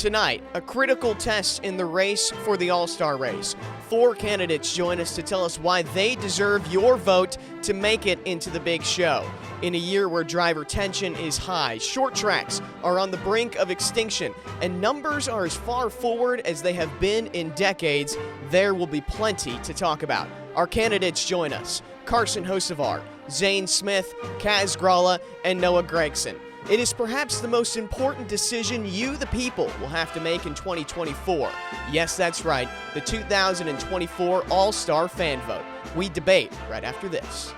Tonight, a critical test in the race for the All-Star race. 4 candidates join us to tell us why they deserve your vote to make it into the big show. In a year where driver tension is high, short tracks are on the brink of extinction, and numbers are as far forward as they have been in decades, there will be plenty to talk about. Our candidates join us: Carson Hocevar, Zane Smith, Kaz Grala, and Noah Gragson. It is perhaps the most important decision you, the people, will have to make in 2024. Yes, that's right, the 2024 All-Star Fan Vote. We debate right after this.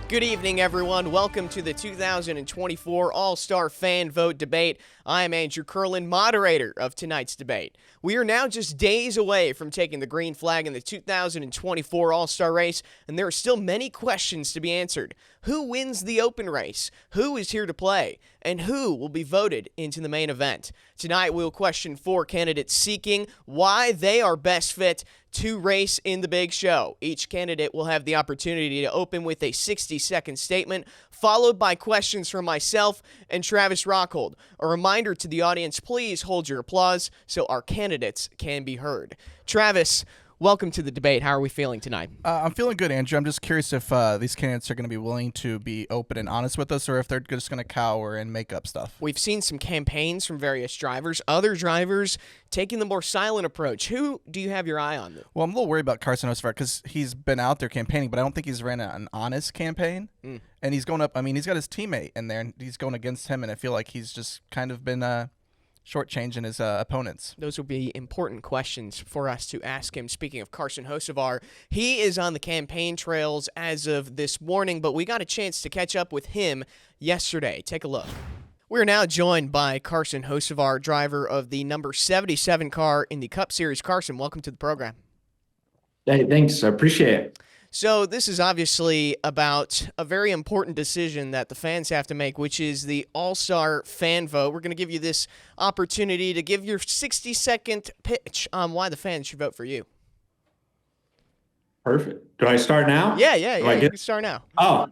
Good evening, everyone. Welcome to the 2024 All-Star Fan Vote Debate. I am Andrew Curlin, moderator of tonight's debate. We are now just days away from taking the green flag in the 2024 All-Star race, and there are still many questions to be answered. Who wins the open race? Who is here to play? And who will be voted into the main event? Tonight, we'll question 4 candidates seeking why they are best fit to race in the big show. Each candidate will have the opportunity to open with a 60-second statement, followed by questions from myself and Travis Rockhold. A reminder to the audience, please hold your applause so our candidates can be heard. Travis, welcome to the debate. How are we feeling tonight? I'm feeling good, Andrew. I'm just curious if these candidates are going to be willing to be open and honest with us, or if they're just going to cower and make up stuff. We've seen some campaigns from various drivers, other drivers taking the more silent approach. Who do you have your eye on? Well, I'm a little worried about Carson Hocevar because he's been out there campaigning, but I don't think he's ran an honest campaign. And he's going up. I mean, he's got his teammate in there, and he's going against him, and I feel like he's just kind of been shortchanging his opponents. Those will be important questions for us to ask him. Speaking of Carson Hocevar, he is on the campaign trails as of this morning, but we got a chance to catch up with him yesterday. Take a look. We're now joined by Carson Hocevar, driver of the number 77 car in the Cup Series. Carson, welcome to the program. Hey, thanks. I appreciate it. So this is obviously about a very important decision that the fans have to make, which is the All-Star Fan Vote. We're going to give you this opportunity to give your 60-second pitch on why the fans should vote for you. Perfect. Do I start now? Yeah. You can start now. Oh,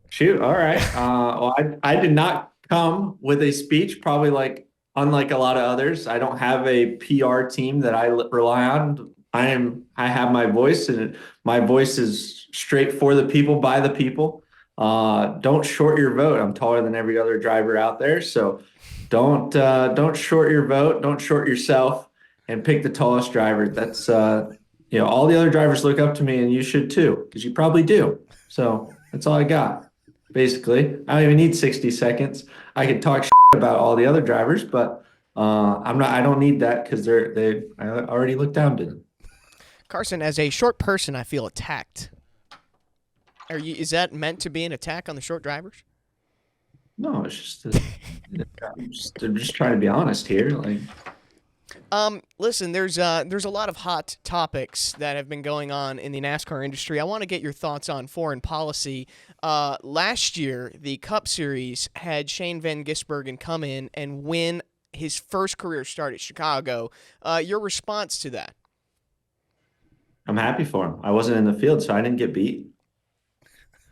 shoot. All right. Well, I did not come with a speech, probably unlike a lot of others. I don't have a PR team that I rely on. I have my voice, and my voice is straight for the people, by the people. Don't short your vote. I'm taller than every other driver out there, so don't short your vote. Don't short yourself, and pick the tallest driver. That's all the other drivers look up to me, and you should too, because you probably do. So that's all I got. Basically, I don't even need 60 seconds. I could talk about all the other drivers, but I don't need that because I already looked down to them. Carson, as a short person, I feel attacked. Is that meant to be an attack on the short drivers? No, it's just I'm just trying to be honest here. Listen, there's a lot of hot topics that have been going on in the NASCAR industry. I want to get your thoughts on foreign policy. Last year, the Cup Series had Shane Van Gisbergen come in and win his first career start at Chicago. Your response to that? I'm happy for him. I wasn't in the field, so I didn't get beat.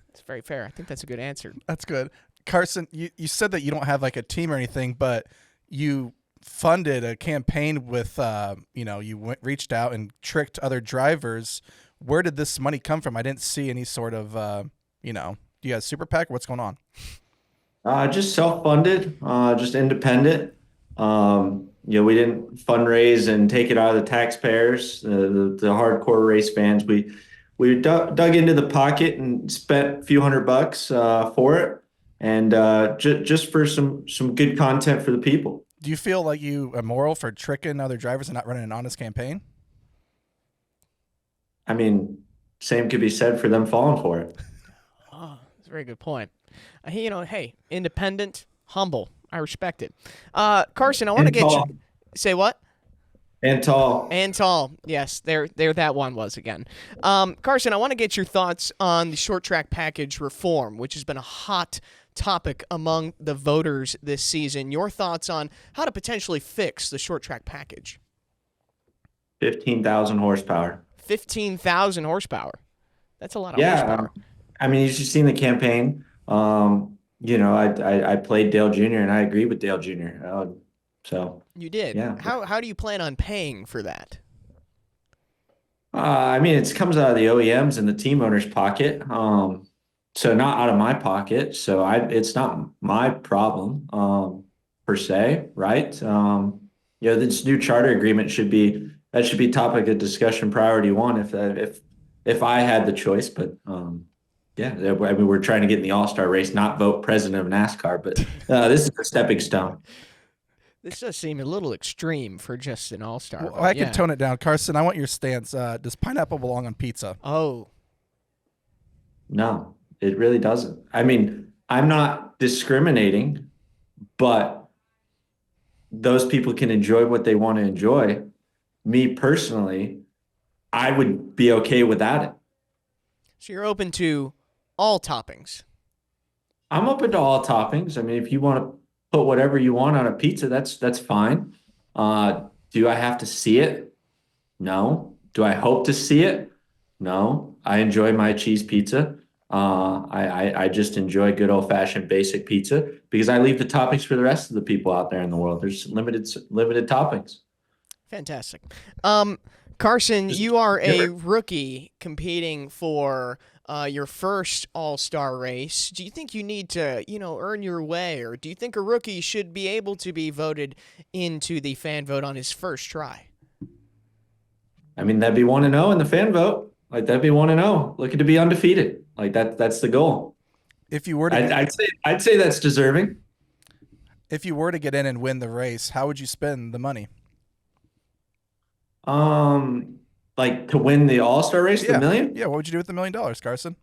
It's very fair. I think that's a good answer. That's good. Carson, you said that you don't have like a team or anything, but you funded a campaign with, reached out and tricked other drivers. Where did this money come from? I didn't see any sort of, do you got a super PAC? What's going on? Just self-funded, just independent. We didn't fundraise and take it out of the taxpayers, the hardcore race fans. We dug into the pocket and spent a few $100 for it, and just for some good content for the people. Do you feel like you are moral for tricking other drivers and not running an honest campaign? I mean, same could be said for them falling for it. Oh, that's a very good point. Hey, independent, humble. I respect it. Carson, I want to get you. Say what? And tall. And tall. Yes, there that one was again. Carson, I want to get your thoughts on the short track package reform, which has been a hot topic among the voters this season. Your thoughts on how to potentially fix the short track package? 15,000 horsepower. 15,000 horsepower. That's a lot of horsepower. I mean, you've seen the campaign. I played Dale Jr. and I agree with Dale Jr. So you did. Yeah. How do you plan on paying for that? I mean, it comes out of the OEMs and the team owner's pocket. So not out of my pocket. So it's not my problem per se, right? This new charter agreement should be topic of discussion, priority one, if I had the choice. But we're trying to get in the All-Star race, not vote president of NASCAR. But this is a stepping stone. This does seem a little extreme for just an all-star. Well, I can tone it down. Carson, I want your stance. Does pineapple belong on pizza? Oh. No, it really doesn't. I mean, I'm not discriminating, but those people can enjoy what they want to enjoy. Me personally, I would be okay without it. So you're open to all toppings? I'm open to all toppings. I mean, if you want to put whatever you want on a pizza, that's fine. Do I have to see it? No. Do I hope to see it? No. I enjoy my cheese pizza. I just enjoy good old-fashioned basic pizza because I leave the toppings for the rest of the people out there in the world. There's limited toppings. Fantastic. Carson, you are a rookie competing for your first All-Star race. Do you think you need to, earn your way, or do you think a rookie should be able to be voted into the fan vote on his first try? I mean, that'd be 1-0 in the fan vote. Like, that'd be 1-0. Looking to be undefeated. Like, that's the goal. If you were to, I'd say that's deserving. If you were to get in and win the race, how would you spend the money? Like to win the All-Star race, the million? Yeah, what would you do with $1 million, Carson?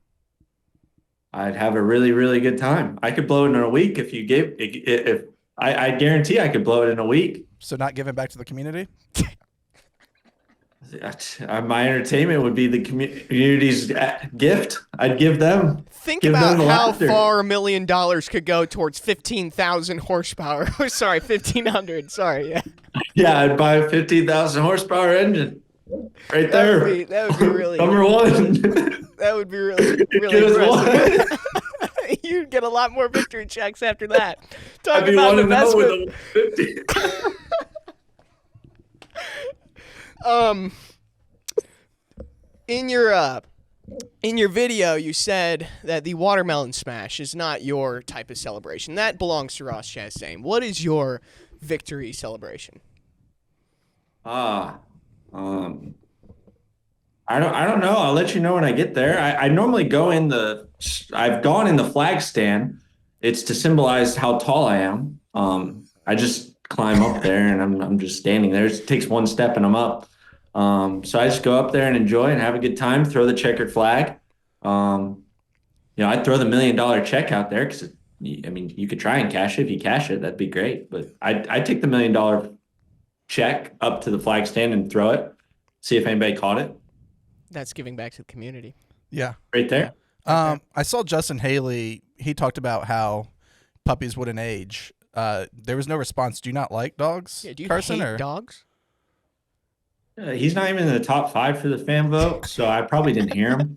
I'd have a really, really good time. I could blow it in a week if I guarantee I could blow it in a week. So not giving back to the community? My entertainment would be the community's gift. I'd give them. Think about how far $1 million could go towards 15,000 horsepower. Sorry, 1,500. Sorry, yeah. Yeah, I'd buy a 15,000 horsepower engine. Right there. That would be really number one. That would be really impressive. You'd get a lot more victory checks after that. Talk about an investment. In your video, you said that the watermelon smash is not your type of celebration. That belongs to Ross Chastain. What is your victory celebration? I don't know. I'll let you know when I get there. I normally go I've gone in the flag stand. It's to symbolize how tall I am. I just climb up there and I'm just standing there. It takes one step and I'm up. So I just go up there and enjoy and have a good time, throw the checkered flag. I'd throw the $1 million check out there because, you could try and cash it. If you cash it, that'd be great. But I'd take the $1 million check up to the flag stand and throw it, see if anybody caught it. That's giving back to the community. Yeah. Right there. Yeah. I saw Justin Haley. He talked about how puppies wouldn't age. There was no response. Do you not like dogs, yeah, do you Carson? hate dogs? He's not even in the top 5 for the fan vote, so I probably didn't hear him.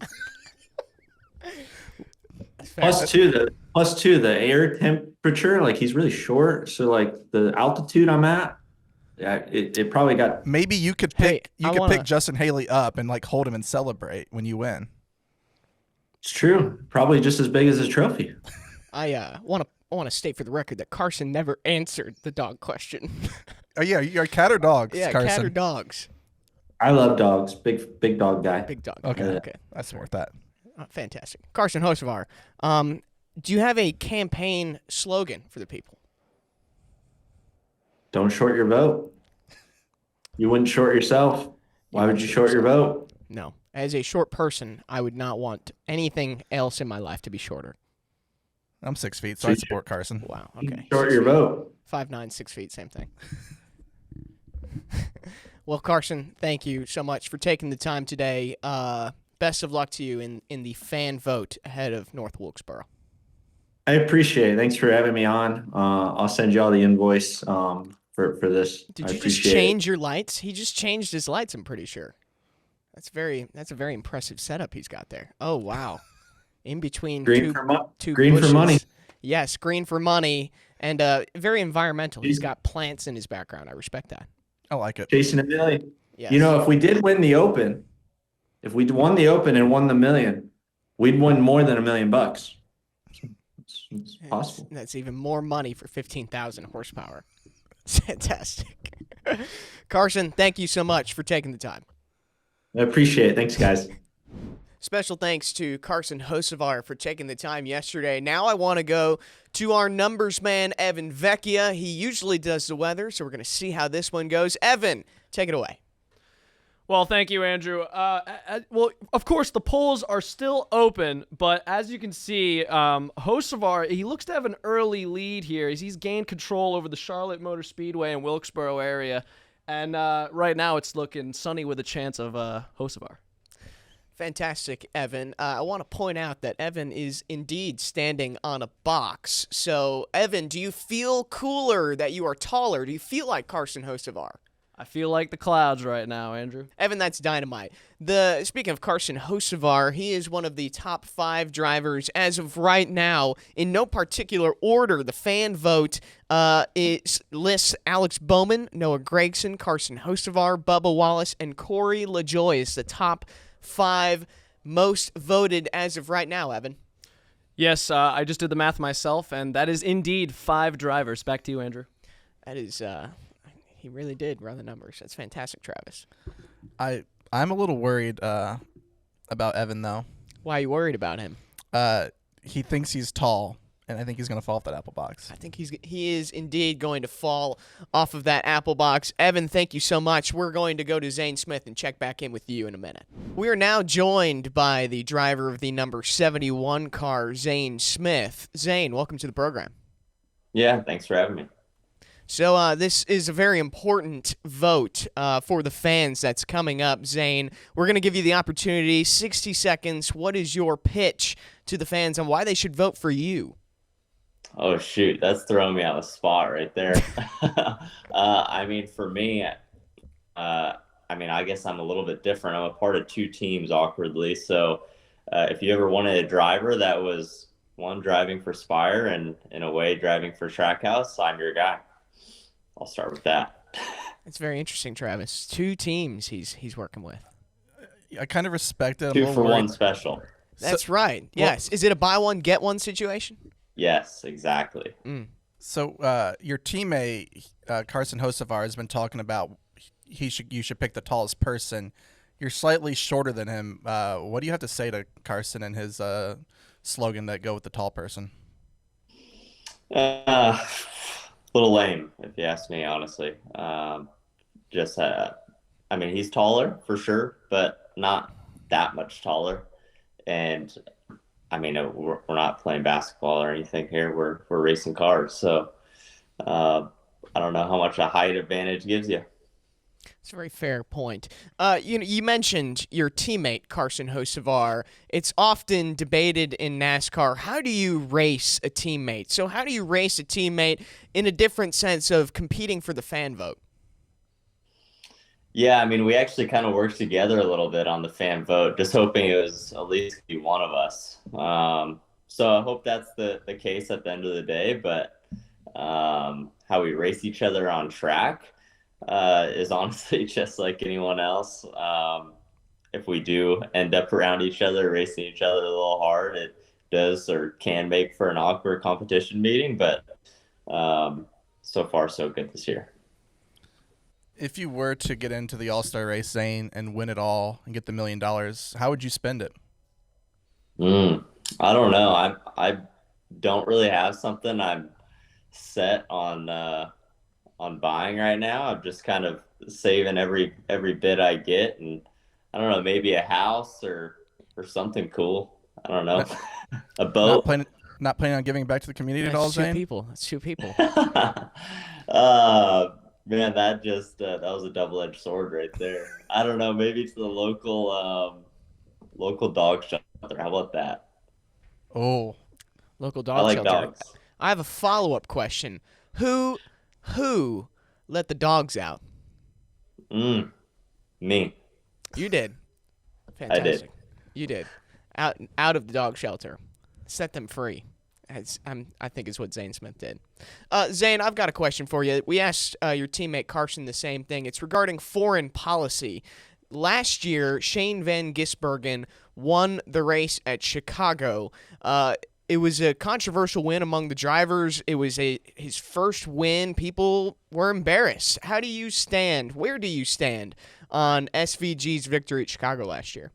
Plus two, the air temperature, like he's really short. So like the altitude I'm at, yeah, it probably got. Maybe you could pick pick Justin Haley up and like hold him and celebrate when you win. It's true. Probably just as big as his trophy. I want to state for the record that Carson never answered the dog question. Oh yeah, you're cat or dogs? Yeah, Carson? cat or dogs. I love dogs. Big dog guy. Big dog. Okay. I support that. Fantastic. Carson Hocevar, do you have a campaign slogan for the people? Don't short your vote. You wouldn't short yourself. Why would you short your vote? No. As a short person, I would not want anything else in my life to be shorter. I'm 6 feet, so I support Carson. Wow. Okay. Short your vote. 5'9", 6 feet, same thing. Well, Carson, thank you so much for taking the time today. Best of luck to you in the fan vote ahead of North Wilkesboro. I appreciate it. Thanks for having me on. I'll send you all the invoice for this. Did I you just appreciate it. change your lights? He just changed his lights, I'm pretty sure. That's a very impressive setup he's got there. Oh wow. In between two Green for money. bushes. Yes, green for money and very environmental. He's got plants in his background. I respect that. I like it. Chasing a million. Yes. You know, if we did win the Open, if we won the Open and won the million, we'd win more than $1 million. It's possible. That's even more money for 15,000 horsepower. Fantastic. Carson, thank you so much for taking the time. I appreciate it. Thanks, guys. Special thanks to Carson Hocevar for taking the time yesterday. Now I want to go to our numbers man, Evan Vecchia. He usually does the weather, so we're going to see how this one goes. Evan, take it away. Well, thank you, Andrew. Well, of course, the polls are still open, but as you can see, Hocevar, he looks to have an early lead here. He's gained control over the Charlotte Motor Speedway and Wilkesboro area, and right now it's looking sunny with a chance of Hocevar. Fantastic, Evan. I want to point out that Evan is indeed standing on a box. So, Evan, do you feel cooler that you are taller? Do you feel like Carson Hocevar? I feel like the clouds right now, Andrew. Evan, that's dynamite. Speaking of Carson Hocevar, he is one of the top 5 drivers as of right now. In no particular order, the fan vote lists Alex Bowman, Noah Gragson, Carson Hocevar, Bubba Wallace, and Corey LaJoie as the top 5 most voted as of right now, Evan. Yes, I just did the math myself, and that is indeed 5 drivers. Back to you, Andrew. That is, he really did run the numbers. That's fantastic, Travis. I'm a little worried about Evan though. Why are you worried about him? He thinks he's tall, and I think he's gonna fall off that apple box. I think he is indeed going to fall off of that apple box. Evan, thank you so much. We're going to go to Zane Smith and check back in with you in a minute. We are now joined by the driver of the number 71 car, Zane Smith. Zane, welcome to the program. Yeah, thanks for having me. So this is a very important vote for the fans that's coming up, Zane. We're going to give you the opportunity, 60 seconds. What is your pitch to the fans on why they should vote for you? Oh, shoot. That's throwing me on the spot right there. I mean, for me, I guess I'm a little bit different. I'm a part of 2 teams awkwardly. So if you ever wanted a driver that was, one, driving for Spire and, in a way, driving for Trackhouse, I'm your guy. I'll start with that. It's very interesting, Travis. 2 teams he's working with. I kind of respect it. 2 for 1 special. That's right. Yes. Is it a buy one, get one situation? Yes, exactly. So your teammate Carson Hocevar has been talking about you should pick the tallest person. You're slightly shorter than him. What do you have to say to Carson and his slogan that go with the tall person? Little lame, if you ask me, honestly. He's taller for sure, but not that much taller. And we're not playing basketball or anything here. We're racing cars, so I don't know how much a height advantage gives you. It's a very fair point. You mentioned your teammate, Carson Hocevar. It's often debated in NASCAR, how do you race a teammate? So how do you race a teammate in a different sense of competing for the fan vote? Yeah, we actually kind of worked together a little bit on the fan vote, just hoping it was at least be one of us. So I hope that's the case at the end of the day, but how we race each other on track is honestly just like anyone else. If we do end up around each other, racing each other a little hard, it does or can make for an awkward competition meeting, but so far so good this year. If you were to get into the All-Star race, Zane, and win it all and get the $1 million, how would you spend it? I don't know. I don't really have something I'm set on buying right now. I'm just kind of saving every bit I get, and I don't know, maybe a house or something cool. I don't know, a boat. Not planning on giving back to the community at all, Zane? That's 2 people. Man, that was a double-edged sword right there. I don't know, maybe to the local dog shelter. How about that? Oh, Local I dog like shelter. dogs. I have a follow-up question. Who let the dogs out? Me. You did. I did. Fantastic. You did. Out of the dog shelter. Set them free. I think is what Zane Smith did. Zane, I've got a question for you. We asked your teammate Carson the same thing. It's regarding foreign policy. Last year, Shane Van Gisbergen won the race at Chicago. It was a controversial win among the drivers. It was his first win. People were embarrassed. How do you stand? Where do you stand on SVG's victory at Chicago last year?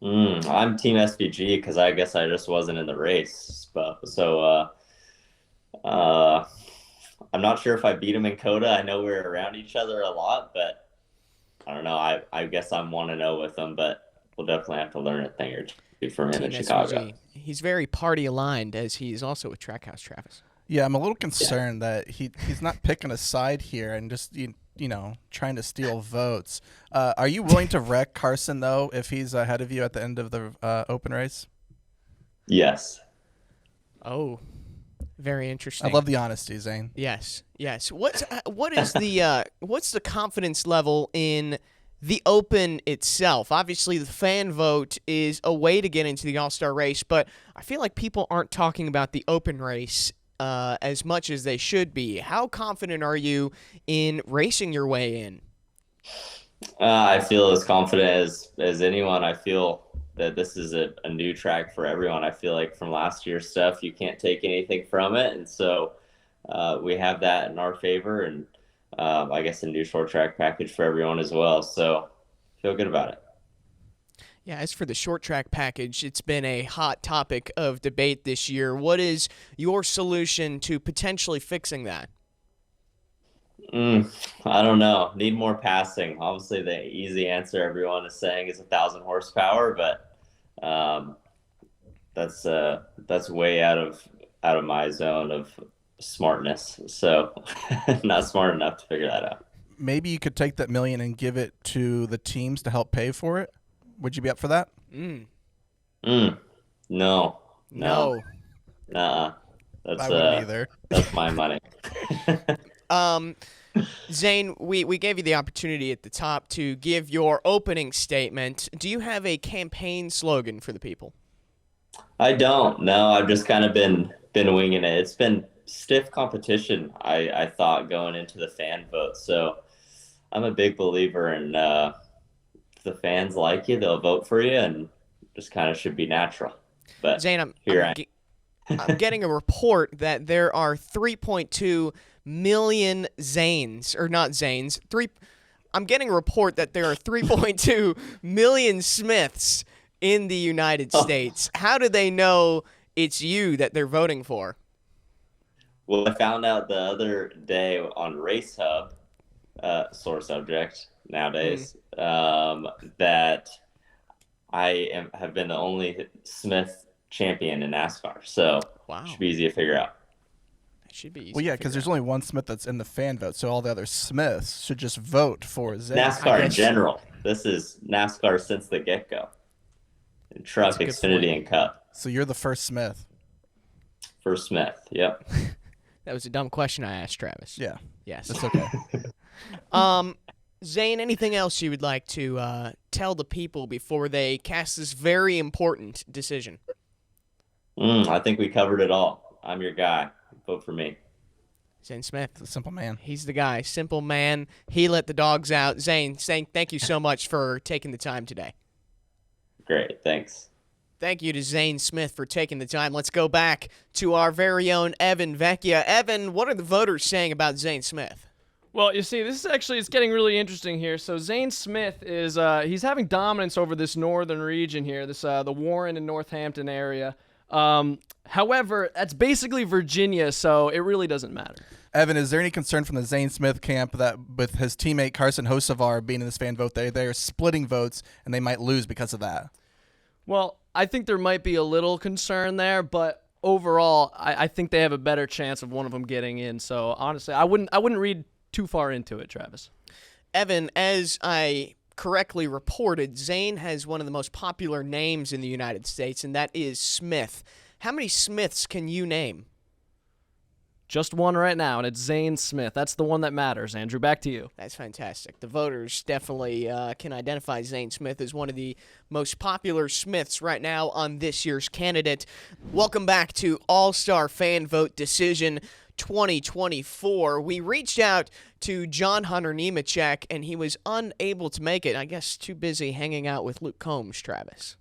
I'm Team SVG because I guess I just wasn't in the race. So I'm not sure if I beat him in Coda. I know we're around each other a lot, but I don't know. I guess I'm 1-0 with him, but we'll definitely have to learn a thing or two from him in Chicago. SVG. He's very party aligned, as he is also with Trackhouse Travis. Yeah, I'm a little concerned that he's not picking a side here and just trying to steal votes. Are you willing to wreck Carson though if he's ahead of you at the end of the open race? Yes. Oh, very interesting. I love the honesty, Zane. Yes. What is the what's the confidence level in the Open itself? Obviously, the fan vote is a way to get into the All-Star race, but I feel like people aren't talking about the Open race as much as they should be. How confident are you in racing your way in? I feel as confident as anyone. I feel that this is a new track for everyone. I feel like from last year's stuff, you can't take anything from it. And so we have that in our favor, and I guess a new short track package for everyone as well. So feel good about it. Yeah, as for the short track package, it's been a hot topic of debate this year. What is your solution to potentially fixing that? I don't know. Need more passing. Obviously, the easy answer everyone is saying is 1,000 horsepower, but that's way out of my zone of smartness. So not smart enough to figure that out. Maybe you could take that $1 million and give it to the teams to help pay for it. Would you be up for that? No. No. Nuh-uh. I wouldn't either. That's my money. Zane, we gave you the opportunity at the top to give your opening statement. Do you have a campaign slogan for the people? I don't. No, I've just kind of been winging it. It's been stiff competition, I thought, going into the fan vote. So I'm a big believer in if the fans like you, they'll vote for you, and just kind of should be natural. But Zane, I'm getting a report that there are 3.2 million Zanes, or not Zanes. I'm getting a report that there are 3.2 million Smiths in the United States. How do they know it's you that they're voting for? Well, I found out the other day on Race Hub, sore subject nowadays, that I have been the only Smith champion in NASCAR. So Wow. It should be easy to figure out. It should be easy. Well, yeah, to because figure there's out. only one Smith that's in the fan vote, so all the other Smiths should just vote for Zane. NASCAR in general. This is NASCAR since the get-go. And Truck, That's a good Xfinity, point. and Cup. So you're the first Smith. For Smith, yep. That was a dumb question I asked Travis. Yeah, Yes. that's okay. Zane, anything else you would like to tell the people before they cast this very important decision? I think we covered it all. I'm your guy. Vote for me. Zane Smith. It's a simple man. He's the guy. Simple man. He let the dogs out. Zane, thank you so much for taking the time today. Great, thanks. Thank you to Zane Smith for taking the time. Let's go back to our very own Evan Vecchia. Evan, what are the voters saying about Zane Smith? Well, you see, it's getting really interesting here. So Zane Smith is he's having dominance over this northern region here, this the Warren and Northampton area. However, that's basically Virginia, so it really doesn't matter. Evan, is there any concern from the Zane Smith camp that with his teammate Carson Hocevar being in this fan vote, they're splitting votes and they might lose because of that? Well, I think there might be a little concern there, but overall, I think they have a better chance of one of them getting in. So honestly, I wouldn't read too far into it, Travis. Evan, as I correctly reported, Zane has one of the most popular names in the United States, and that is Smith. How many Smiths can you name? Just one right now, and it's Zane Smith. That's the one that matters. Andrew, back to you. That's fantastic. The voters definitely can identify Zane Smith as one of the most popular Smiths right now on this year's candidate. Welcome back to All-Star Fan Vote Decision 2024. We reached out to John Hunter Nemechek, and he was unable to make it. I guess too busy hanging out with Luke Combs, Travis.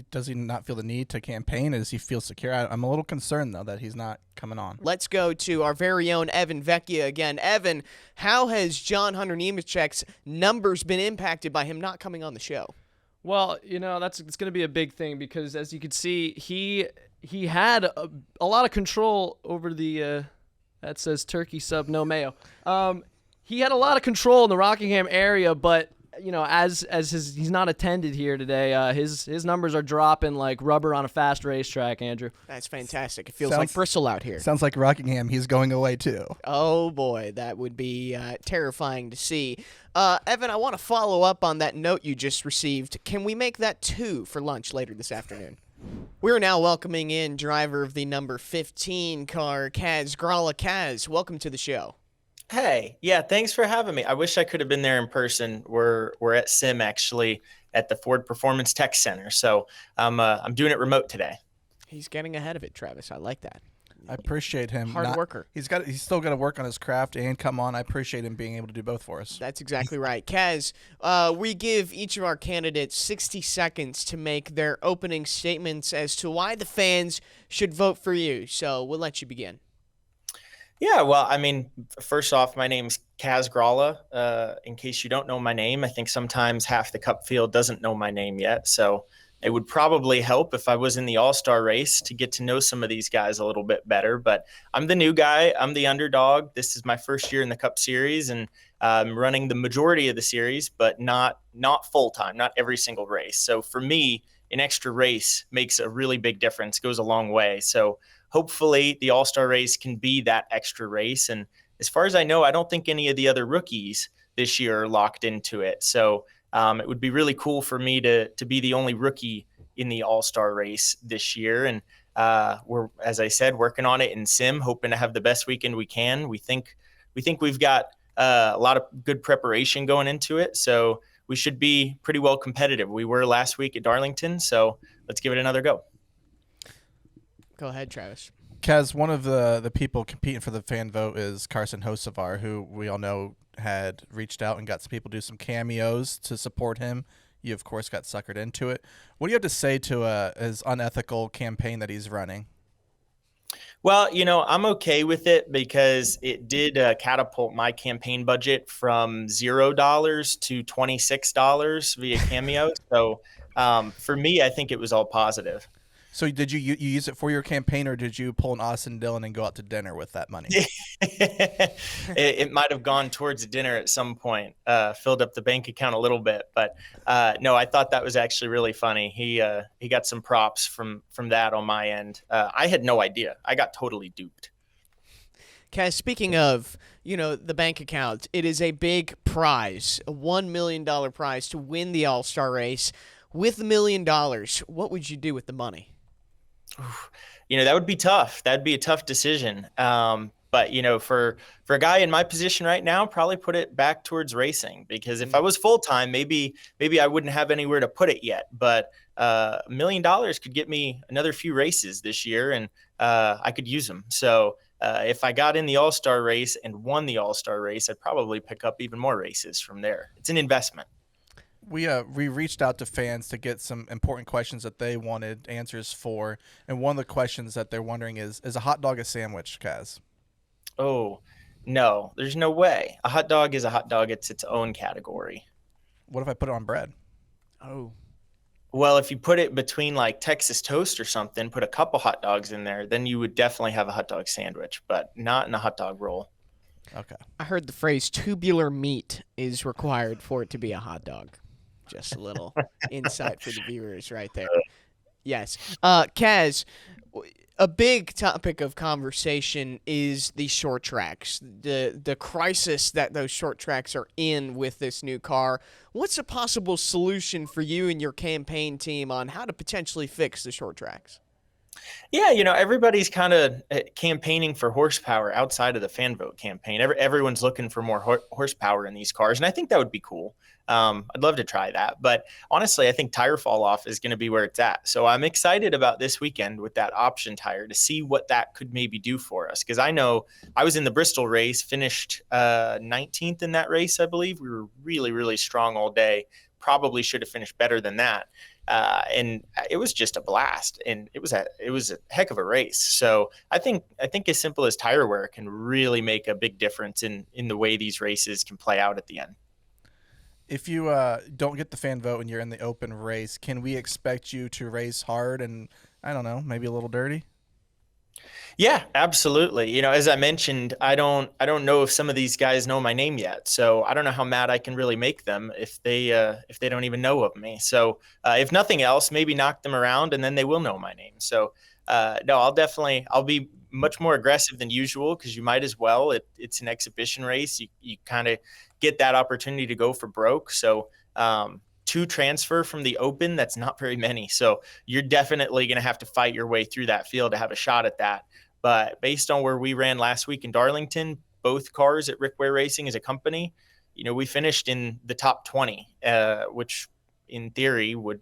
Does he not feel the need to campaign? Does he feel secure? I'm a little concerned, though, that he's not coming on. Let's go to our very own Evan Vecchia again. Evan, how has John Hunter Nemechek's numbers been impacted by him not coming on the show? Well, it's going to be a big thing because, as you can see, he had a lot of control over the that says turkey sub, no mayo. He had a lot of control in the Rockingham area, but as he's not attended here today, his numbers are dropping like rubber on a fast racetrack. Andrew, that's fantastic. It feels like bristle out here. Sounds like Rockingham. He's going away too. Oh boy, that would be terrifying to see. Evan, I want to follow up on that note you just received. Can we make that 2 for lunch later this afternoon? We're now welcoming in driver of the number 15 car, Kaz Grala. Kaz, welcome to the show. Hey, yeah, thanks for having me. I wish I could have been there in person. We're at Sim actually at the Ford Performance Tech Center, so I'm doing it remote today. He's getting ahead of it, Travis. I like that. I appreciate him. Hard worker. He's still got to work on his craft and come on. I appreciate him being able to do both for us. That's exactly right. Kaz, we give each of our candidates 60 seconds to make their opening statements as to why the fans should vote for you. So we'll let you begin. Yeah, well, I mean, first off, my name's Kaz Grala. In case you don't know my name, I think sometimes half the Cup field doesn't know my name yet. So it would probably help if I was in the All-Star race to get to know some of these guys a little bit better. But I'm the new guy. I'm the underdog. This is my first year in the Cup Series, and I'm running the majority of the series, but not full-time, not every single race. So for me, an extra race makes a really big difference, goes a long way. So hopefully the All-Star race can be that extra race. And as far as I know, I don't think any of the other rookies this year are locked into it. So it would be really cool for me to be the only rookie in the All-Star race this year. And we're, as I said, working on it in Sim, hoping to have the best weekend we can. We think we've got a lot of good preparation going into it. So we should be pretty well competitive. We were last week at Darlington, so let's give it another go. Go ahead, Travis. Kaz, one of the people competing for the fan vote is Carson Hocevar, who we all know had reached out and got some people to do some cameos to support him. You, of course, got suckered into it. What do you have to say to his unethical campaign that he's running? Well, I'm okay with it because it did catapult my campaign budget from $0 to $26 via cameo. So for me, I think it was all positive. So did you use it for your campaign, or did you pull an Austin Dillon and go out to dinner with that money? It might have gone towards dinner at some point, filled up the bank account a little bit. But no, I thought that was actually really funny. He got some props from that on my end. I had no idea. I got totally duped. Kaz, speaking of, the bank account, it is a big prize, a $1 million prize to win the All-Star race. With $1 million, what would you do with the money? That would be tough. That'd be a tough decision. But for a guy in my position right now, probably put it back towards racing, because if I was full-time, maybe I wouldn't have anywhere to put it yet. But $1 million could get me another few races this year, and I could use them. So if I got in the All-Star race and won the All-Star race, I'd probably pick up even more races from there. It's an investment. We reached out to fans to get some important questions that they wanted answers for, and one of the questions that they're wondering is a hot dog a sandwich, Kaz? Oh, no, there's no way. A hot dog is a hot dog. It's its own category. What if I put it on bread? Oh. Well, if you put it between like Texas toast or something, put a couple hot dogs in there, then you would definitely have a hot dog sandwich, but not in a hot dog roll. Okay. I heard the phrase tubular meat is required for it to be a hot dog. Just a little insight for the viewers right there. Yes. Kaz, a big topic of conversation is the short tracks, the crisis that those short tracks are in with this new car. What's a possible solution for you and your campaign team on how to potentially fix the short tracks? Yeah, everybody's kind of campaigning for horsepower outside of the fan vote campaign. Everyone's looking for more horsepower in these cars, and I think that would be cool. I'd love to try that. But honestly, I think tire fall off is going to be where it's at. So I'm excited about this weekend with that option tire to see what that could maybe do for us. Because I know I was in the Bristol race, finished 19th in that race, I believe. We were really, really strong all day. Probably should have finished better than that. And it was just a blast, and it was a heck of a race. So I think as simple as tire wear can really make a big difference in the way these races can play out at the end. If you don't get the fan vote and you're in the open race, can we expect you to race hard and, I don't know, maybe a little dirty? Yeah, absolutely. As I mentioned, I don't know if some of these guys know my name yet, so I don't know how mad I can really make them if they don't even know of me. So if nothing else, maybe knock them around and then they will know my name. So no, I'll be much more aggressive than usual because you might as well. It's an exhibition race. You kind of get that opportunity to go for broke. So to transfer from the open, that's not very many. So you're definitely going to have to fight your way through that field to have a shot at that. But based on where we ran last week in Darlington, both cars at Rick Ware Racing as a company, we finished in the top 20, which in theory would,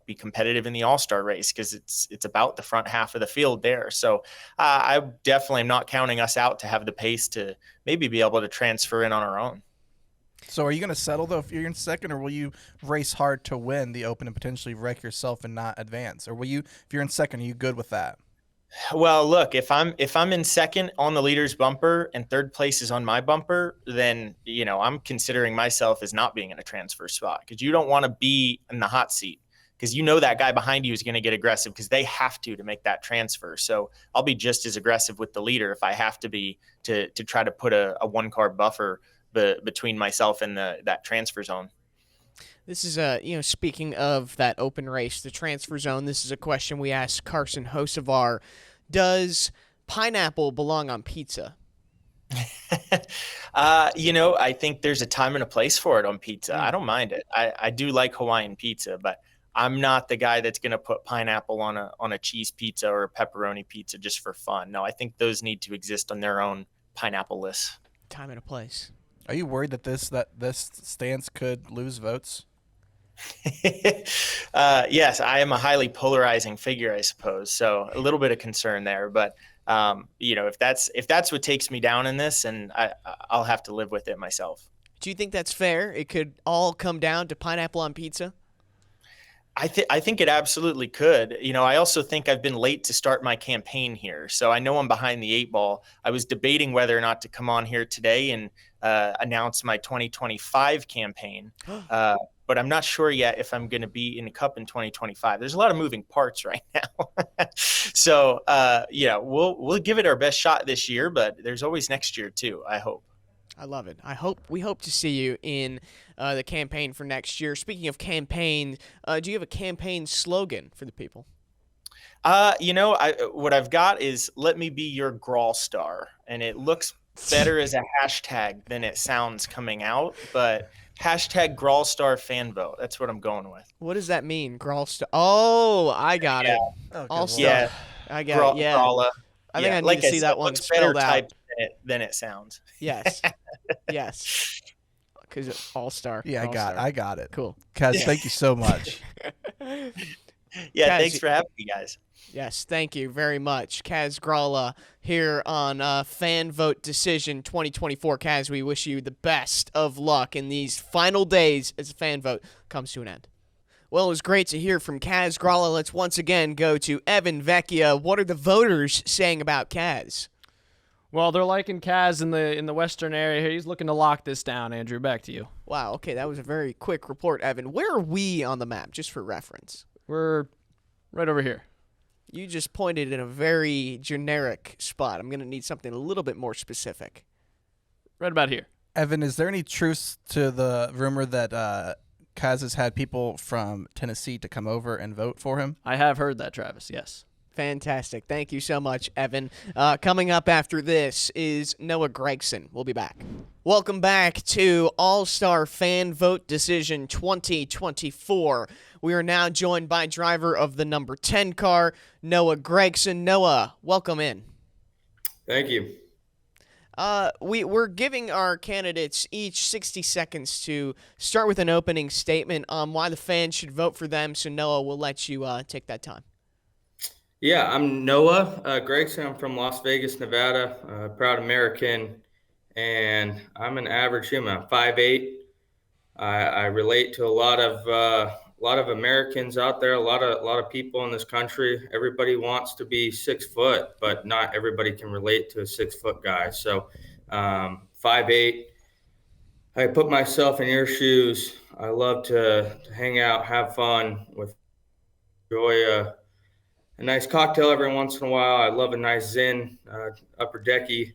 be competitive in the All-Star race because it's about the front half of the field there. So I definitely am not counting us out to have the pace to maybe be able to transfer in on our own. So are you going to settle, though, if you're in second, or will you race hard to win the open and potentially wreck yourself and not advance? Or if you're in second, are you good with that? Well, look, if I'm in second on the leader's bumper and third place is on my bumper, then, I'm considering myself as not being in a transfer spot because you don't want to be in the hot seat because that guy behind you is going to get aggressive because they have to make that transfer. So I'll be just as aggressive with the leader if I have to be to try to put a one-car buffer between myself and that transfer zone. This is speaking of that open race, the transfer zone, this is a question we asked Carson Hocevar. Does pineapple belong on pizza? I think there's a time and a place for it on pizza. I don't mind it. I do like Hawaiian pizza, but I'm not the guy that's going to put pineapple on a cheese pizza or a pepperoni pizza just for fun. No, I think those need to exist on their own pineapple list. Time and a place. Are you worried that this stance could lose votes? Yes, I am a highly polarizing figure, I suppose. So a little bit of concern there, but if that's what takes me down in this, and I'll have to live with it myself. Do you think that's fair? It could all come down to pineapple on pizza? I think it absolutely could. I also think I've been late to start my campaign here. So I know I'm behind the 8 ball. I was debating whether or not to come on here today and announce my 2025 campaign. But I'm not sure yet if I'm going to be in the Cup in 2025. There's a lot of moving parts right now. So, we'll give it our best shot this year, but there's always next year too, I hope. I love it. We hope to see you in the campaign for next year. Speaking of campaign, do you have a campaign slogan for the people? What I've got is "Let me be your Grawl star," and it looks better as a hashtag than it sounds coming out. But hashtag Grawl star fan vote. That's what I'm going with. What does that mean, Grawl star? Oh, I got it. All star. Yeah, I got it. Yeah. Grala. I think I need to see that one spelled out. Than it sounds. Yes. Yes. Because all-star. Yeah, I got it. Cool. Kaz, thank you so much. Yeah, Kaz, thanks for having me, guys. Yes, thank you very much. Kaz Grala here on Fan Vote Decision 2024. Kaz, we wish you the best of luck in these final days as a fan vote comes to an end. Well, it was great to hear from Kaz Grala. Let's once again go to Evan Vecchia. What are the voters saying about Kaz? Well, they're liking Kaz in the western area here. He's looking to lock this down, Andrew. Back to you. Wow, okay, that was a very quick report, Evan. Where are we on the map, just for reference? We're right over here. You just pointed in a very generic spot. I'm going to need something a little bit more specific. Right about here. Evan, is there any truth to the rumor that Kaz has had people from Tennessee to come over and vote for him? I have heard that, Travis, yes. Fantastic. Thank you so much, Evan. Coming up after this is Noah Gragson. We'll be back. Welcome back to All-Star Fan Vote Decision 2024. We are now joined by driver of the number 10 car, Noah Gragson. Noah, welcome in. Thank you. We're giving our candidates each 60 seconds to start with an opening statement on why the fans should vote for them. So, Noah, we'll let you take that time. Yeah, I'm Noah Gragson. I'm from Las Vegas, Nevada, proud American, and I'm an average human. I'm 5'8". I relate to a lot of Americans out there, a lot of people in this country. Everybody wants to be 6 foot, but not everybody can relate to a 6 foot guy. So 5'8". I put myself in your shoes. I love to hang out, have fun, enjoy a nice cocktail every once in a while. I love a nice Zen upper decky.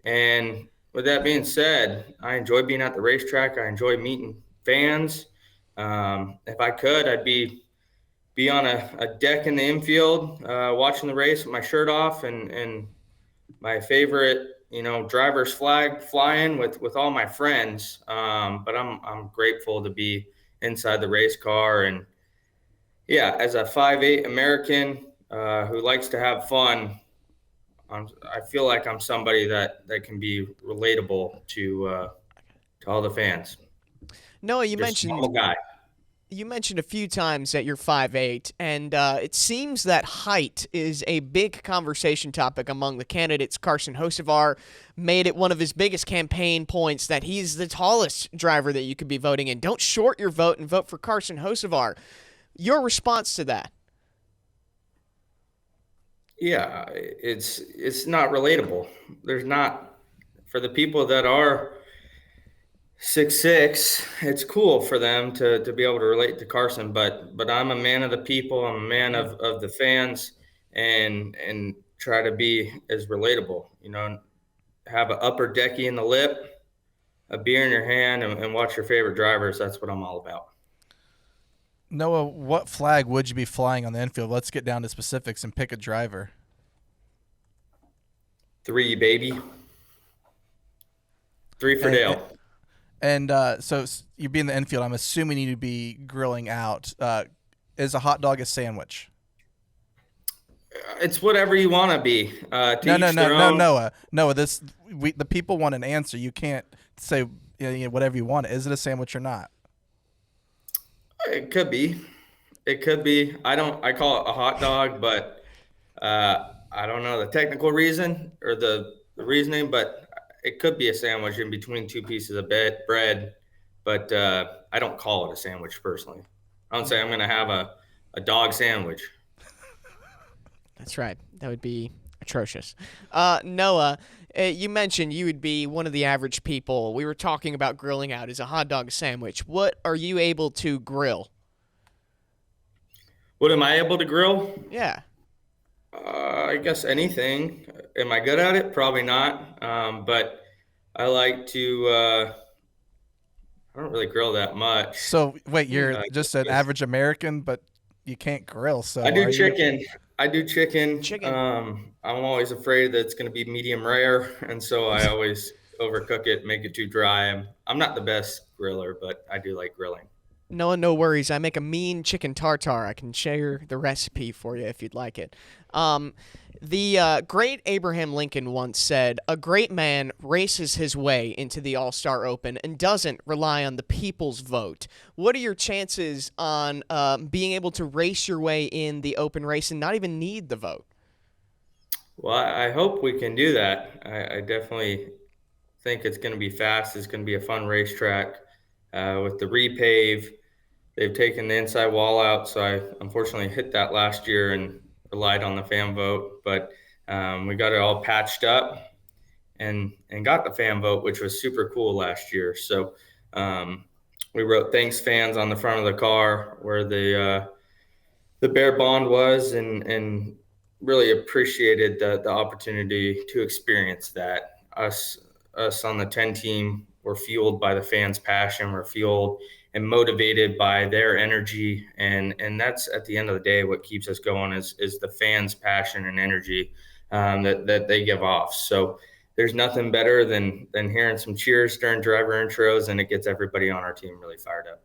And with that being said, I enjoy being at the racetrack. I enjoy meeting fans. If I could, I'd be on a deck in the infield watching the race with my shirt off and my favorite, driver's flag flying with all my friends. But I'm grateful to be inside the race car. And yeah, as a 5'8" American who likes to have fun, I feel like I'm somebody that can be relatable to all the fans. Noah, you Just a normal guy. You mentioned a few times that you're 5'8", and it seems that height is a big conversation topic among the candidates. Carson Hocevar made it one of his biggest campaign points that he's the tallest driver that you could be voting in. Don't short your vote and vote for Carson Hocevar. Your response to that? Yeah, it's not relatable. There's not, for the people that are 6'6", it's cool for them to be able to relate to Carson, but I'm a man of the people. I'm a man of the fans, and try to be as relatable. Have an upper decky in the lip, a beer in your hand, and watch your favorite drivers. That's what I'm all about. Noah, what flag would you be flying on the infield? Let's get down to specifics and pick a driver. 3, baby. 3 for Dale. And so you'd be in the infield. I'm assuming you'd be grilling out. Is a hot dog a sandwich? It's whatever you want to be. No, Noah. The people want an answer. You can't say whatever you want. Is it a sandwich or not? It could be. I call it a hot dog, but I don't know the technical reason or the reasoning, but it could be a sandwich in between 2 pieces of bread. But I don't call it a sandwich personally. I don't say I'm going to have a dog sandwich. That's right. That would be atrocious. Noah, you mentioned you would be one of the average people. We were talking about grilling out. Is a hot dog a sandwich? What are you able to grill? What am I able to grill? Yeah. I guess anything. Am I good at it? Probably not. But I like to. I don't really grill that much. So wait, you're just an average American, but you can't grill. So I do chicken. I do chicken. I'm always afraid that it's going to be medium rare, and so I always overcook it, make it too dry. I'm not the best griller, but I do like grilling. No worries. I make a mean chicken tartare. I can share the recipe for you if you'd like it. The great Abraham Lincoln once said, "A great man races his way into the All-Star Open and doesn't rely on the people's vote." What are your chances on being able to race your way in the open race and not even need the vote? Well, I hope we can do that. I definitely think it's going to be fast. It's going to be a fun racetrack with the repave. They've taken the inside wall out, so I unfortunately hit that last year and relied on the fan vote. But we got it all patched up and got the fan vote, which was super cool last year. So we wrote "Thanks, fans" on the front of the car where the Bear Bond was, and really appreciated the opportunity to experience that. Us on the 10 team were fueled by the fans' passion. We're fueled and motivated by their energy. And that's at the end of the day, what keeps us going is the fans' passion and energy that they give off. So there's nothing better than hearing some cheers during driver intros, and it gets everybody on our team really fired up.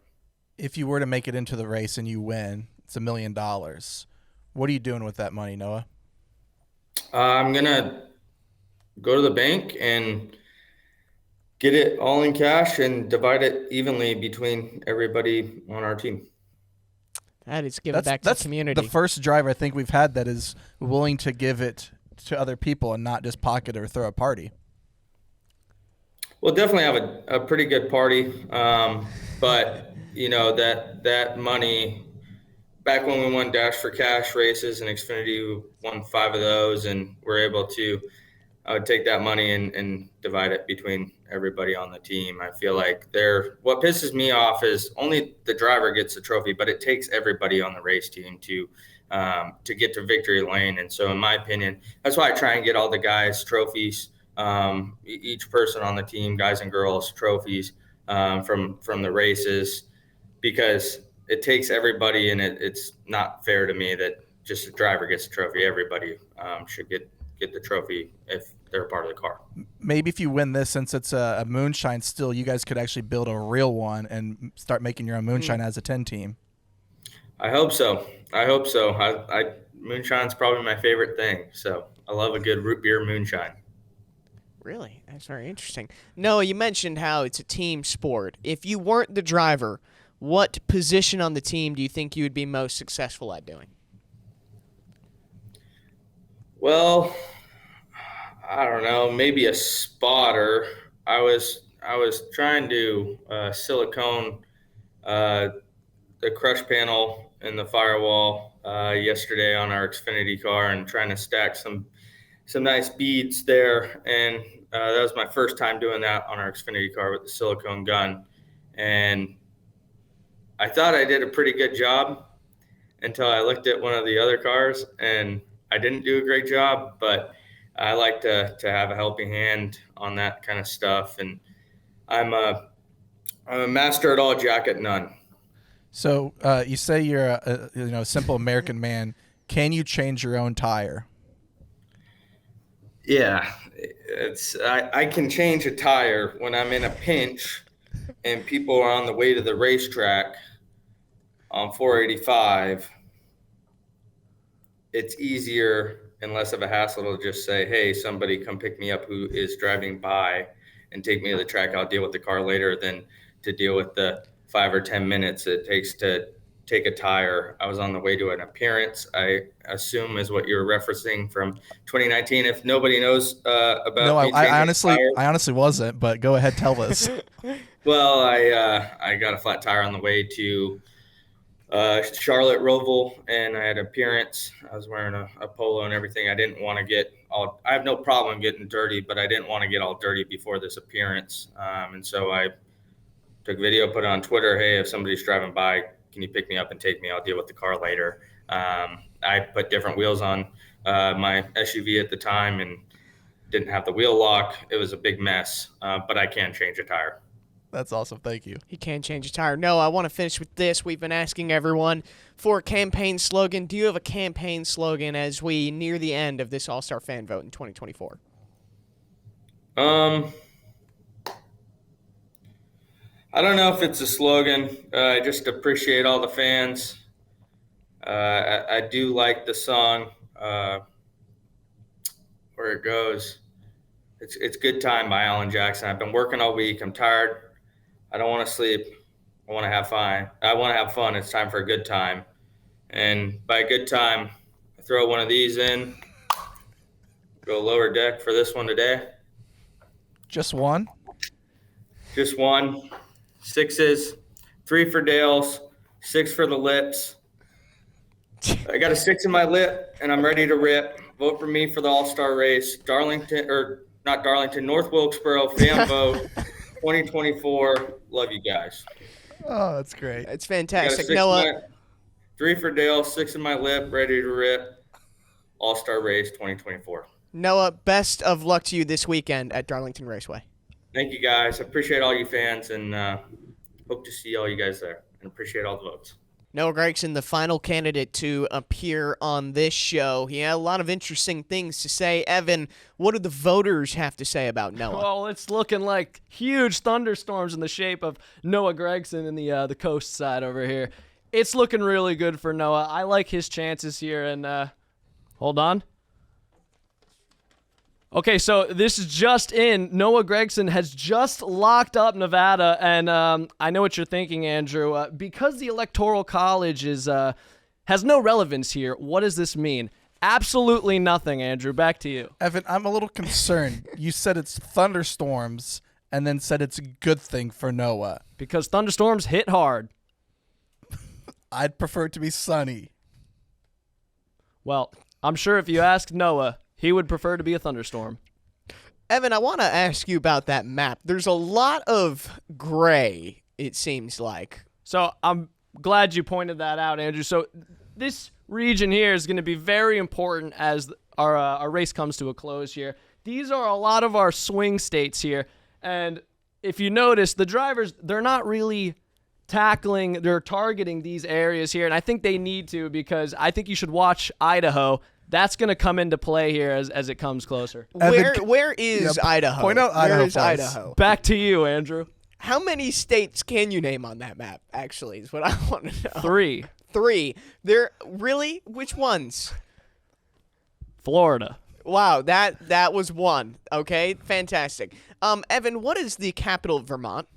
If you were to make it into the race and you win, it's $1 million. What are you doing with that money, Noah? I'm going to go to the bank and get it all in cash and divide it evenly between everybody on our team. That is giving back to the community. The first driver I think we've had that is willing to give it to other people and not just pocket or throw a party. We'll definitely have a pretty good party. But, you know, that money, back when we won Dash for Cash races and Xfinity, we won 5 of those, and we're able to take that money and divide it between everybody on the team. I feel like what pisses me off is only the driver gets the trophy, but it takes everybody on the race team to get to victory lane. And so in my opinion, that's why I try and get all the guys trophies, each person on the team, guys and girls, trophies from the races, because it takes everybody, and it's not fair to me that just a driver gets a trophy. Everybody should get the trophy if they're a part of the car. Maybe if you win this, since it's a moonshine still, you guys could actually build a real one and start making your own moonshine as a 10 team. I hope so. Moonshine's probably my favorite thing. So I love a good root beer moonshine. Really? That's very interesting. Noah, you mentioned how it's a team sport. If you weren't the driver, what position on the team do you think you would be most successful at doing? Well, I don't know, maybe a spotter. I was trying to silicone the crush panel in the firewall yesterday on our Xfinity car, and trying to stack some nice beads there. And that was my first time doing that on our Xfinity car with the silicone gun. And I thought I did a pretty good job until I looked at one of the other cars, and I didn't do a great job, but I like to have a helping hand on that kind of stuff. And I'm a master at all, jack at none. So you say you're a simple American man. Can you change your own tire? Yeah, I can change a tire when I'm in a pinch and people are on the way to the racetrack on 485. It's easier and less of a hassle to just say, hey, somebody come pick me up who is driving by and take me to the track. I'll deal with the car later, than to deal with the 5 or 10 minutes it takes to take a tire. I was on the way to an appearance, I assume is what you're referencing, from 2019. If nobody knows about No, me I changing honestly tires. wasn't, but go ahead, tell us. Well, I got a flat tire on the way to Charlotte Roval, and I had an appearance. I was wearing a polo and everything. I didn't want to get all, I have no problem getting dirty, but I didn't want to get all dirty before this appearance. And so I took video, put it on Twitter. Hey, if somebody's driving by, can you pick me up and take me? I'll deal with the car later. I put different wheels on my SUV at the time and didn't have the wheel lock. It was a big mess, but I can change a tire. That's awesome. Thank you. He can change a tire. No, I want to finish with this. We've been asking everyone for a campaign slogan. Do you have a campaign slogan as we near the end of this All-Star Fan Vote in 2024? I don't know if it's a slogan. I just appreciate all the fans. I do like the song, where it goes. It's Good Time by Alan Jackson. I've been working all week. I'm tired. I don't want to sleep. I want to have fun. It's time for a good time. And by a good time, I throw one of these in, go lower deck for this one today. Just one? Just one. 6s, 3 for Dale's, 6 for the lips. I got a 6 in my lip, and I'm ready to rip. Vote for me for the All-Star race. North Wilkesboro fan vote 2024. Love you guys. Oh, that's great. It's Got a fantastic. 6 in Noah, 3 for Dale, 6 in my lip, ready to rip. All-Star race 2024. Noah, best of luck to you this weekend at Darlington Raceway. Thank you, guys. I appreciate all you fans, and hope to see all you guys there and appreciate all the votes. Noah Gragson, the final candidate to appear on this show. He had a lot of interesting things to say. Evan, what do the voters have to say about Noah? Well, it's looking like huge thunderstorms in the shape of Noah Gragson in the coast side over here. It's looking really good for Noah. I like his chances here. And hold on. Okay, so this is just in. Noah Gragson has just locked up Nevada, and I know what you're thinking, Andrew. Because the Electoral College has no relevance here, what does this mean? Absolutely nothing, Andrew. Back to you. Evan, I'm a little concerned. You said it's thunderstorms and then said it's a good thing for Noah. Because thunderstorms hit hard. I'd prefer it to be sunny. Well, I'm sure if you ask Noah, he would prefer to be a thunderstorm. Evan, I want to ask you about that map. There's a lot of gray, it seems like. So I'm glad you pointed that out, Andrew. So this region here is going to be very important as our race comes to a close here. These are a lot of our swing states here. And if you notice, the drivers, they're not really they're targeting these areas here. And I think they need to, because I think you should watch Idaho. That's going to come into play here as it comes closer. Where is Idaho? Point out Idaho. Where is Idaho? Back to you, Andrew. How many states can you name on that map, actually, is what I want to know. 3. 3. Really? Which ones? Florida. Wow, that was one. Okay, fantastic. Evan, what is the capital of Vermont?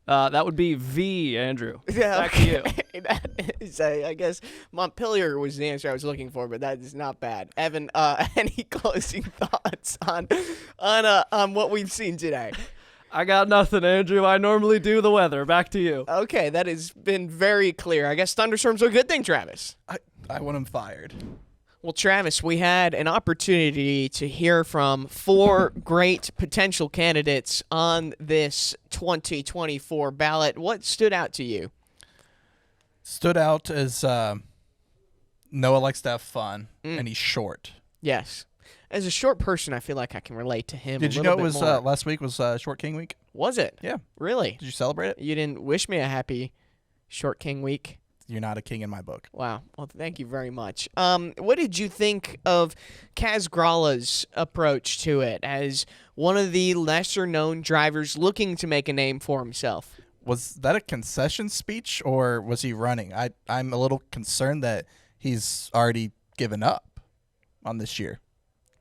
That would be V, Andrew. Yeah, Back to you. That is, I guess Montpelier was the answer I was looking for, but that is not bad. Evan, any closing thoughts on what we've seen today? I got nothing, Andrew. I normally do the weather. Back to you. Okay, that has been very clear. I guess thunderstorms are a good thing, Travis. I want him fired. Well, Travis, we had an opportunity to hear from 4 great potential candidates on this 2024 ballot. What stood out to you? Stood out as Noah likes to have fun, and he's short. Yes. As a short person, I feel like I can relate to him. Did you know it was last week was Short King Week? Was it? Yeah. Really? Did you celebrate it? You didn't wish me a happy Short King Week? You're not a king in my book. Wow. Well, thank you very much. What did you think of Kaz Grala's approach to it as one of the lesser-known drivers looking to make a name for himself? Was that a concession speech, or was he running? I'm a little concerned that he's already given up on this year.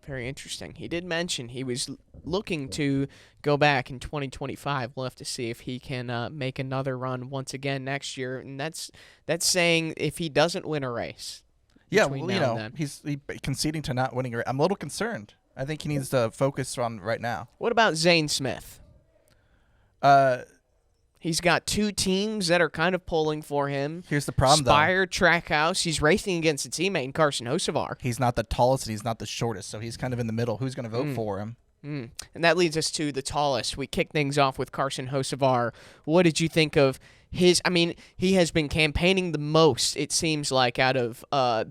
Very interesting. He did mention he was looking to go back in 2025. We'll have to see if he can make another run once again next year. And that's saying if he doesn't win a race. Yeah, well, he's conceding to not winning a race. I'm a little concerned. I think he needs to focus on right now. What about Zane Smith? He's got 2 teams that are kind of pulling for him. Here's the problem, Spire, Trackhouse. He's racing against a teammate in Carson Hocevar. He's not the tallest and he's not the shortest, so he's kind of in the middle. Who's going to vote for him? And that leads us to the tallest. We kick things off with Carson Hocevar. What did you think of his? I mean, he has been campaigning the most, it seems like, out of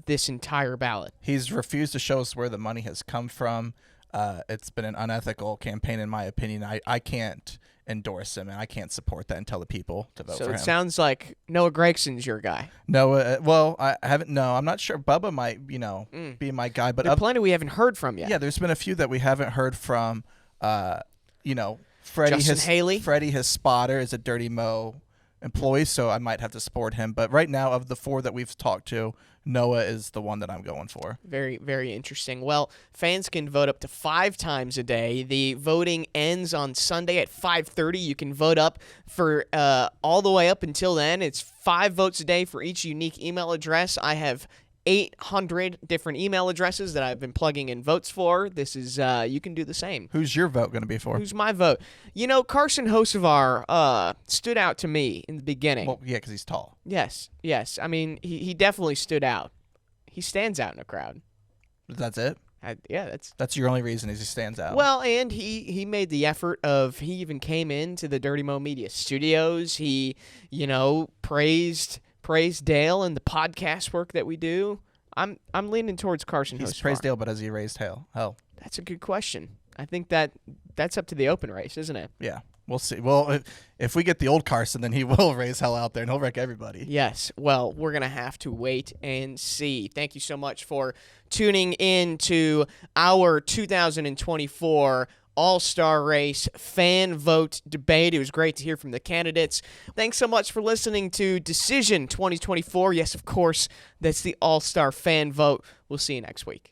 this entire ballot. He's refused to show us where the money has come from. It's been an unethical campaign, in my opinion. I can't endorse him, and I can't support that and tell the people to vote for him. So it sounds like Noah Gragson's your guy. Noah, well, I haven't. No, I'm not sure. Bubba might, be my guy, but there are plenty we haven't heard from yet. Yeah, there's been a few that we haven't heard from. Freddie Justin Haley. Freddie, his spotter, is a Dirty Mo employee, so I might have to support him. But right now, of the 4 that we've talked to, Noah is the one that I'm going for. Very, very interesting. Well, fans can vote up to 5 times a day. The voting ends on Sunday at 5:30. You can vote up for all the way up until then. It's 5 votes a day for each unique email address. I have 800 different email addresses that I've been plugging in votes for. This is you can do the same. Who's your vote going to be for? Who's my vote? Carson Hocevar stood out to me in the beginning. Well, yeah, because he's tall. Yes. I mean, he definitely stood out. He stands out in a crowd. That's it? That's your only reason is he stands out. Well, and he made the effort of, he even came into the Dirty Mo Media studios. He, praised Dale and the podcast work that we do. I'm leaning towards Carson Hocevar. He's praised Dale, but has he raised hell? That's a good question. I think that's up to the open race, isn't it? Yeah. We'll see. Well, if we get the old Carson, then he will raise hell out there and he'll wreck everybody. Yes. Well, we're going to have to wait and see. Thank you so much for tuning in to our 2024 All-Star Race fan vote debate. It was great to hear from the candidates. Thanks so much for listening to Decision 2024. Yes, of course, that's the All-Star fan vote. We'll see you next week.